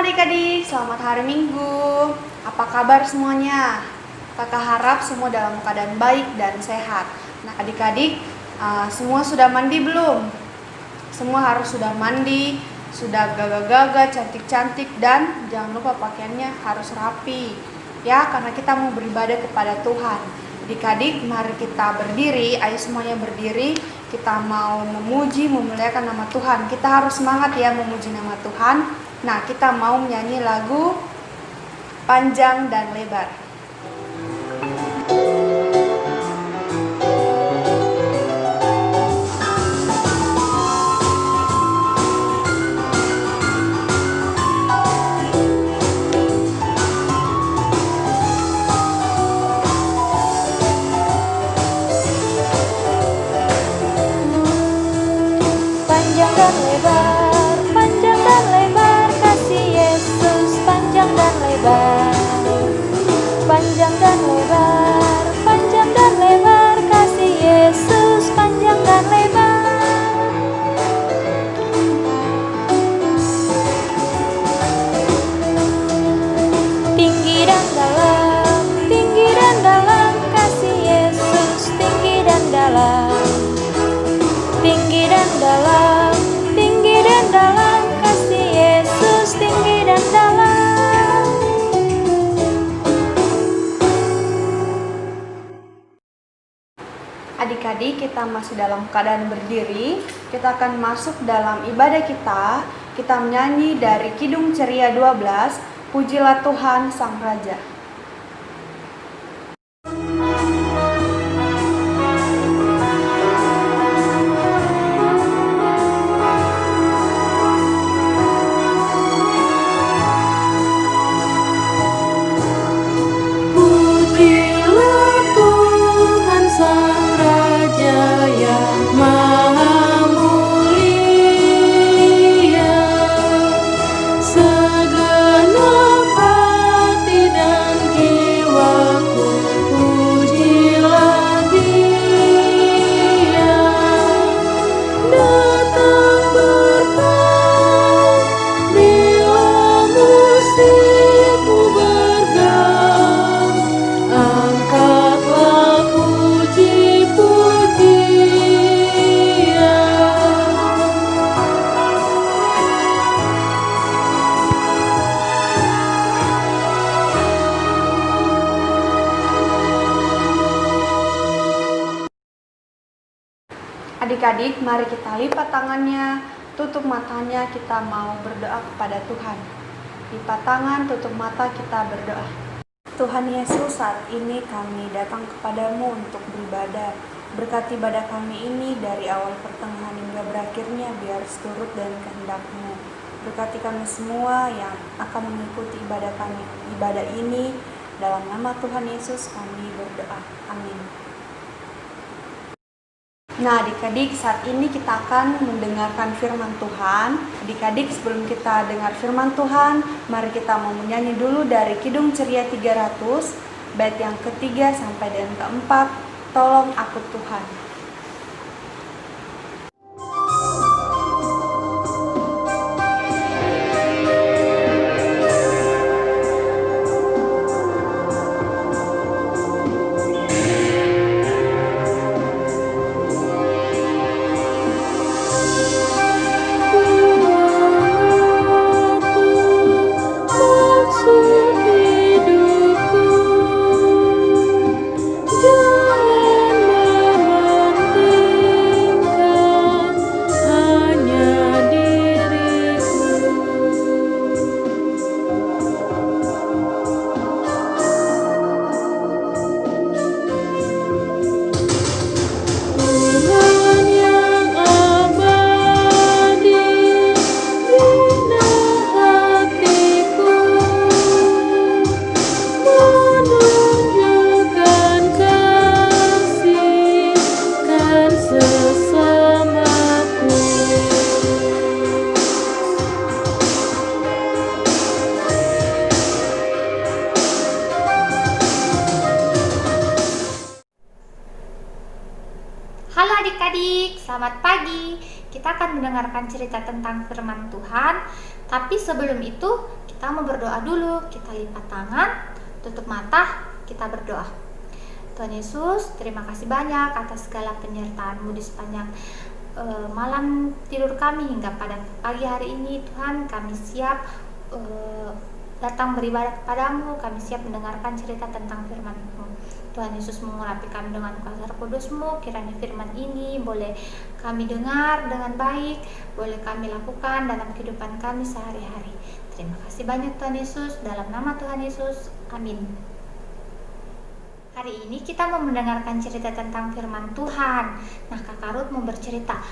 adik-adik, selamat hari Minggu. Apa kabar semuanya? Kakak harap semua dalam keadaan baik dan sehat. Nah adik-adik, semua sudah mandi belum? Semua harus sudah mandi, sudah gagah-gagah, cantik-cantik, dan jangan lupa pakaiannya harus rapi. Ya, karena kita mau beribadah kepada Tuhan. Adik-adik, mari kita berdiri, ayo semuanya berdiri. Kita mau memuji, memuliakan nama Tuhan. Kita harus semangat ya memuji nama Tuhan. Nah, kita mau menyanyi lagu Panjang dan Lebar. Panjang dan lebar, panjang dan lebar, kasih Yesus panjang dan lebar. Panjang dan lebar, panjang dan lebar, kasih Yesus panjang dan lebar. Tinggi dan dalam, kasih Yesus tinggi dan dalam. Tinggi dan dalam, kasih Yesus tinggi dan dalam. Adik-adik, kita masih dalam keadaan berdiri. Kita akan masuk dalam ibadah kita. Kita menyanyi dari Kidung Ceria 12, Pujilah Tuhan Sang Raja. Adik-adik, mari kita lipat tangannya, tutup matanya, kita mau berdoa kepada Tuhan. Lipat tangan, tutup mata, kita berdoa. Tuhan Yesus, saat ini kami datang kepadamu untuk beribadah. Berkati ibadah kami ini dari awal pertengahan hingga berakhirnya, biar seturut dan kehendak-Mu. Berkati kami semua yang akan mengikuti ibadah ini. Dalam nama Tuhan Yesus kami berdoa. Amin. Nah adik-adik, saat ini kita akan mendengarkan firman Tuhan. Adik-adik, sebelum kita dengar firman Tuhan, mari kita mau menyanyi dulu dari Kidung Ceria 300, bait yang ketiga sampai dan keempat, Tolong Aku Tuhan. Halo adik-adik, selamat pagi. kita akan mendengarkan cerita tentang firman Tuhan. Tapi sebelum itu kita mau berdoa dulu. Kita lipat tangan, tutup mata, kita berdoa. Tuhan Yesus, terima kasih banyak atas segala penyertaan-Mu di sepanjang malam tidur kami hingga pada pagi hari ini. Tuhan, kami siap datang beribadah kepadamu, kami siap mendengarkan cerita tentang firman-Mu. Tuhan Yesus, mengurapi kami dengan kuasa Roh Kudus-Mu. Kiranya firman ini boleh kami dengar dengan baik, boleh kami lakukan dalam kehidupan kami sehari-hari. Terima kasih banyak Tuhan Yesus, dalam nama Tuhan Yesus, amin. Hari ini kita mau mendengarkan cerita tentang firman Tuhan. Nah, Kakak Ruth mau bercerita.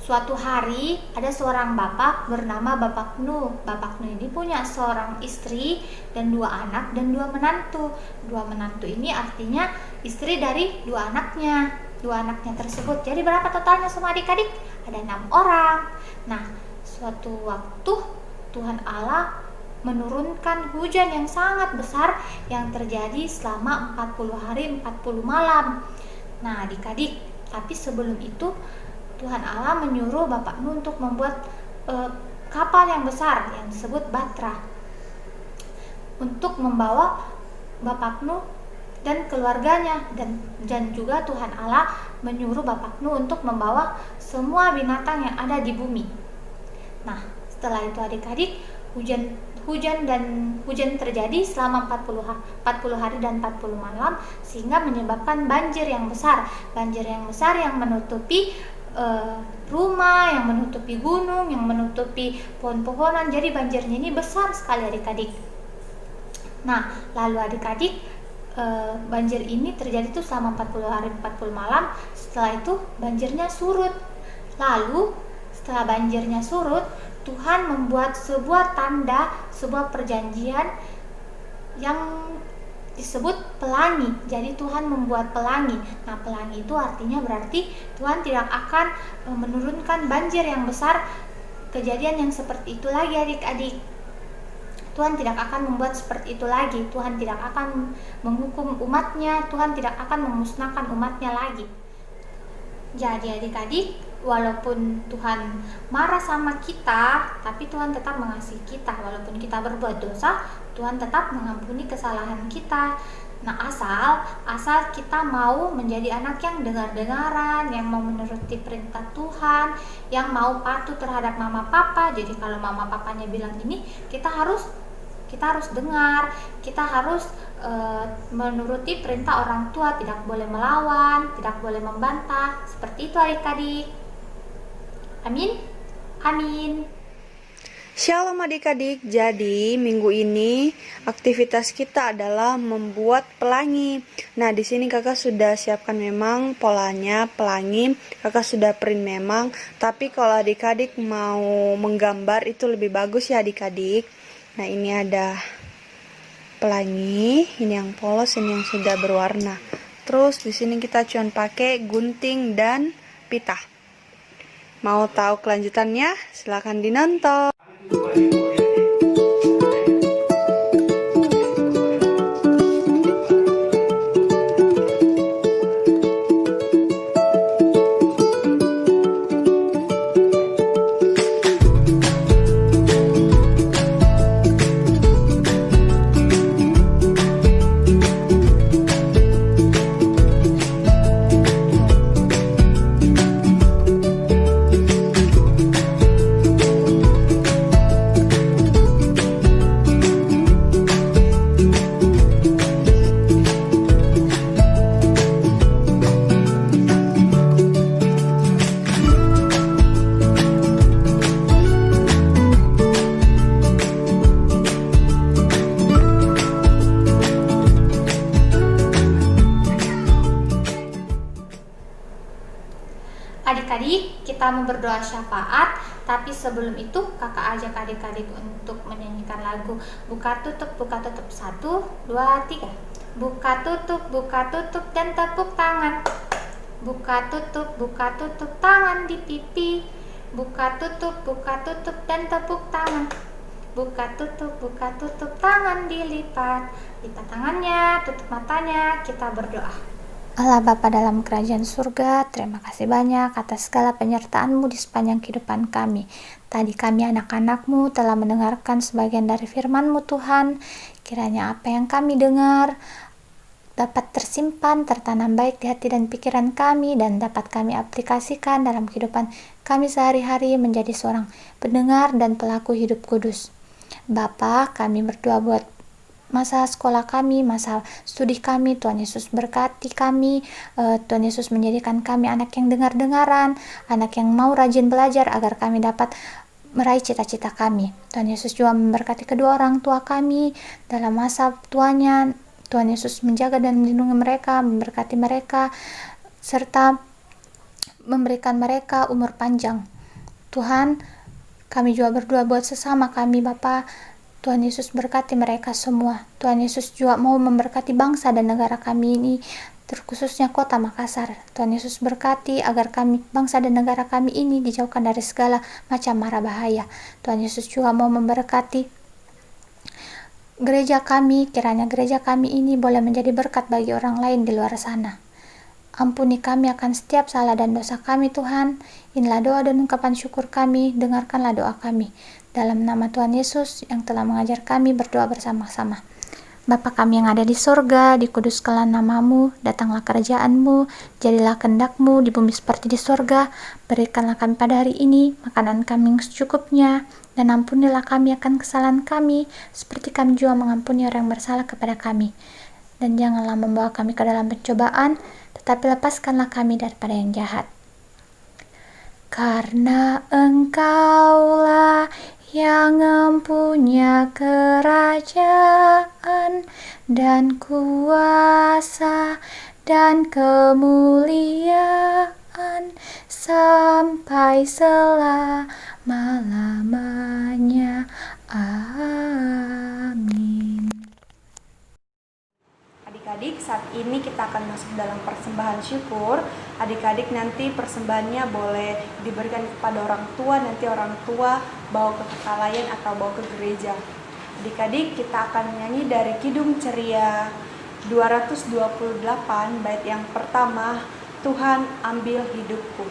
Suatu hari ada seorang bapak bernama Bapak Nuh. Bapak Nuh ini punya seorang istri dan 2 anak dan 2 menantu. 2 menantu ini artinya istri dari 2 anaknya. 2 anaknya tersebut. Jadi berapa totalnya semua adik-adik? Ada 6 orang. Nah, suatu waktu Tuhan Allah menurunkan hujan yang sangat besar yang terjadi selama 40 hari 40 malam. Nah, adik-adik, tapi sebelum itu Tuhan Allah menyuruh Bapak Nuh untuk membuat kapal yang besar yang disebut Batra untuk membawa Bapak Nuh dan keluarganya, dan juga Tuhan Allah menyuruh Bapak Nuh untuk membawa semua binatang yang ada di bumi. Nah, setelah itu adik-adik, hujan terjadi selama 40 hari dan 40 malam, sehingga menyebabkan banjir yang besar yang menutupi rumah, yang menutupi gunung, yang menutupi pohon-pohonan. Jadi banjirnya ini besar sekali adik-adik. Nah, lalu adik-adik, banjir ini terjadi tuh selama 40 hari 40 malam. Setelah itu banjirnya surut. Lalu setelah banjirnya surut, Tuhan membuat sebuah tanda, sebuah perjanjian yang disebut pelangi. Jadi Tuhan membuat pelangi. Nah, pelangi itu artinya berarti Tuhan tidak akan menurunkan banjir yang besar, kejadian yang seperti itu lagi adik-adik. Tuhan tidak akan membuat seperti itu lagi. Tuhan tidak akan menghukum umatnya. Tuhan tidak akan memusnahkan umatnya lagi. Jadi adik-adik, walaupun Tuhan marah sama kita, tapi Tuhan tetap mengasihi kita. Walaupun kita berbuat dosa, Tuhan tetap mengampuni kesalahan kita. Nah, asal kita mau menjadi anak yang dengar-dengaran, yang mau menuruti perintah Tuhan, yang mau patuh terhadap mama papa. Jadi kalau mama papanya bilang ini, kita harus dengar, kita harus menuruti perintah orang tua, tidak boleh melawan, tidak boleh membantah. Seperti itu adik-adik. Amin. Amin. Shalom adik-adik. Jadi minggu ini aktivitas kita adalah membuat pelangi. Nah, di sini kakak sudah siapkan memang polanya pelangi. Kakak sudah print memang. Tapi kalau adik-adik mau menggambar itu lebih bagus ya adik-adik. Nah, ini ada pelangi, ini yang polos, ini yang sudah berwarna. Terus di sini kita cuma pakai gunting dan pita. Mau tahu kelanjutannya? Silahkan dinonton. Adik-adik, kita mau berdoa syafaat, tapi sebelum itu kakak ajak adik-adik untuk menyanyikan lagu buka tutup 1, 2, 3. Buka tutup dan tepuk tangan. Buka tutup tangan di pipi. Buka tutup dan tepuk tangan. Buka tutup tangan dilipat. Lipat tangannya, tutup matanya, kita berdoa. Allah Bapa dalam kerajaan surga, terima kasih banyak atas segala penyertaan-Mu di sepanjang kehidupan kami. Tadi kami anak-anak-Mu telah mendengarkan sebagian dari firman-Mu Tuhan. Kiranya apa yang kami dengar dapat tersimpan, tertanam baik di hati dan pikiran kami, dan dapat kami aplikasikan dalam kehidupan kami sehari-hari menjadi seorang pendengar dan pelaku hidup kudus. Bapa, kami berdoa buat masa sekolah kami, masa studi kami. Tuhan Yesus berkati kami. Tuhan Yesus menjadikan kami anak yang dengar-dengaran, anak yang mau rajin belajar agar kami dapat meraih cita-cita kami. Tuhan Yesus juga memberkati kedua orang tua kami dalam masa tuanya. Tuhan Yesus menjaga dan melindungi mereka, memberkati mereka, serta memberikan mereka umur panjang. Tuhan, kami juga berdoa buat sesama kami, Bapa. Tuhan Yesus berkati mereka semua. Tuhan Yesus juga mau memberkati bangsa dan negara kami ini, terkhususnya kota Makassar. Tuhan Yesus berkati agar kami, bangsa dan negara kami ini dijauhkan dari segala macam mara bahaya. Tuhan Yesus juga mau memberkati gereja kami, kiranya gereja kami ini boleh menjadi berkat bagi orang lain di luar sana. Ampuni kami akan setiap salah dan dosa kami, Tuhan. Inilah doa dan ungkapan syukur kami, dengarkanlah doa kami. Dalam nama Tuhan Yesus yang telah mengajar kami berdoa bersama-sama. Bapa kami yang ada di sorga, dikuduskanlah namamu, datanglah kerajaan-Mu, jadilah kehendak-Mu di bumi seperti di sorga. Berikanlah kami pada hari ini makanan kami yang secukupnya, dan ampunilah kami akan kesalahan kami, seperti kami juga mengampuni orang yang bersalah kepada kami. Dan janganlah membawa kami ke dalam pencobaan, tetapi lepaskanlah kami daripada yang jahat. Karena Engkaulah yang mempunyai kerajaan dan kuasa dan kemuliaan sampai selama-lamanya. Amin. Adik-adik, saat ini kita akan masuk dalam persembahan syukur. Adik-adik nanti persembahannya boleh diberikan kepada orang tua, nanti orang tua bawa ke Kekalayan atau bawa ke gereja. Adik-adik, kita akan menyanyi dari Kidung Ceria 228 bait yang pertama, Tuhan ambil hidupku.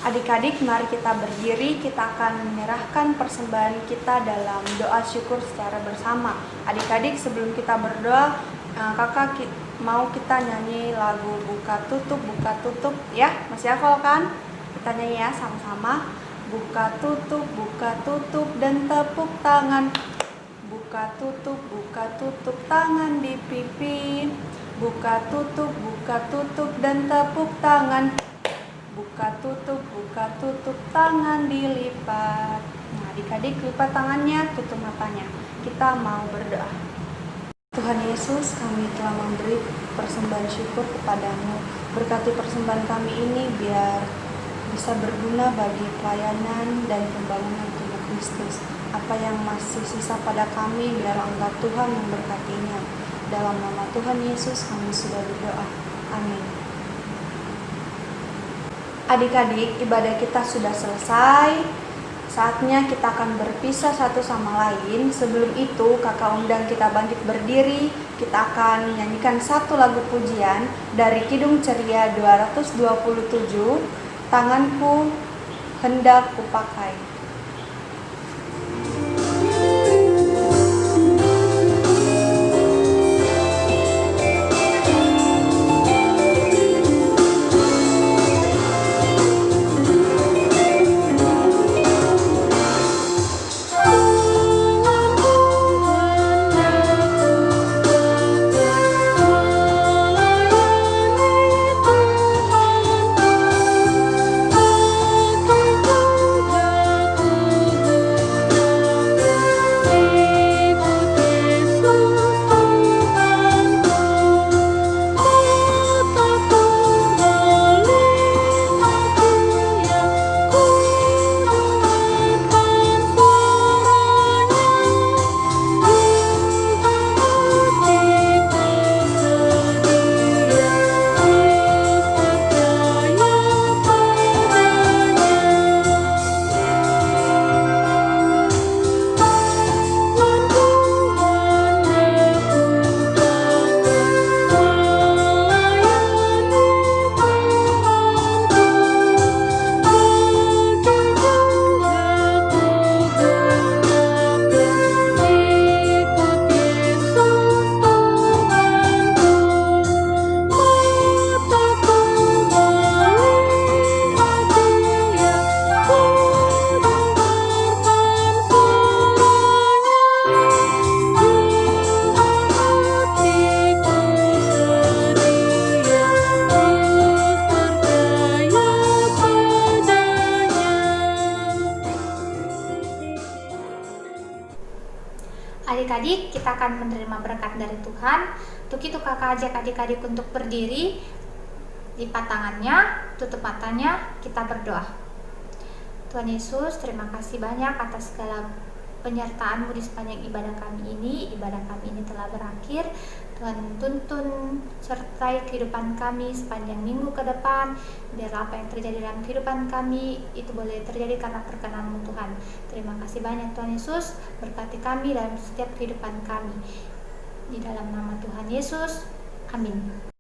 Adik-adik, mari kita berdiri, kita akan menyerahkan persembahan kita dalam doa syukur secara bersama. Adik-adik, sebelum kita berdoa, kakak mau kita nyanyi lagu buka tutup ya, masih hafal kan? Kita nyanyi ya sama-sama. Buka tutup dan tepuk tangan. Buka tutup tangan di pipi. Buka tutup dan tepuk tangan. Buka tutup tangan dilipat. Nah, adik-adik lipat tangannya, tutup matanya. Kita mau berdoa. Tuhan Yesus, kami telah memberi persembahan syukur kepadamu. Berkati persembahan kami ini biar bisa berguna bagi pelayanan dan pembangunan tubuh Kristus. Apa yang masih sisa pada kami, biar Engkau Tuhan memberkatinya. Dalam nama Tuhan Yesus kami sudah berdoa. Amin. Adik-adik, ibadah kita sudah selesai. Saatnya kita akan berpisah satu sama lain. Sebelum itu, kakak undang kita bangkit berdiri. Kita akan menyanyikan satu lagu pujian dari Kidung Ceria 227, Tanganku Hendak Kupakai. adik-adik, kita akan menerima berkat dari Tuhan. Untuk itu kakak ajak adik-adik untuk berdiri, lipat tangannya, tutup matanya, kita berdoa. Tuhan Yesus, terima kasih banyak atas segala penyertaan-Mu di sepanjang ibadah kami ini. Ibadah kami ini telah berakhir. Tuhan tuntun sertai kehidupan kami sepanjang minggu ke depan. Biarlah apa yang terjadi dalam kehidupan kami itu boleh terjadi karena perkenan-Mu Tuhan. Terima kasih banyak Tuhan Yesus, berkati kami dalam setiap kehidupan kami. Di dalam nama Tuhan Yesus, amin.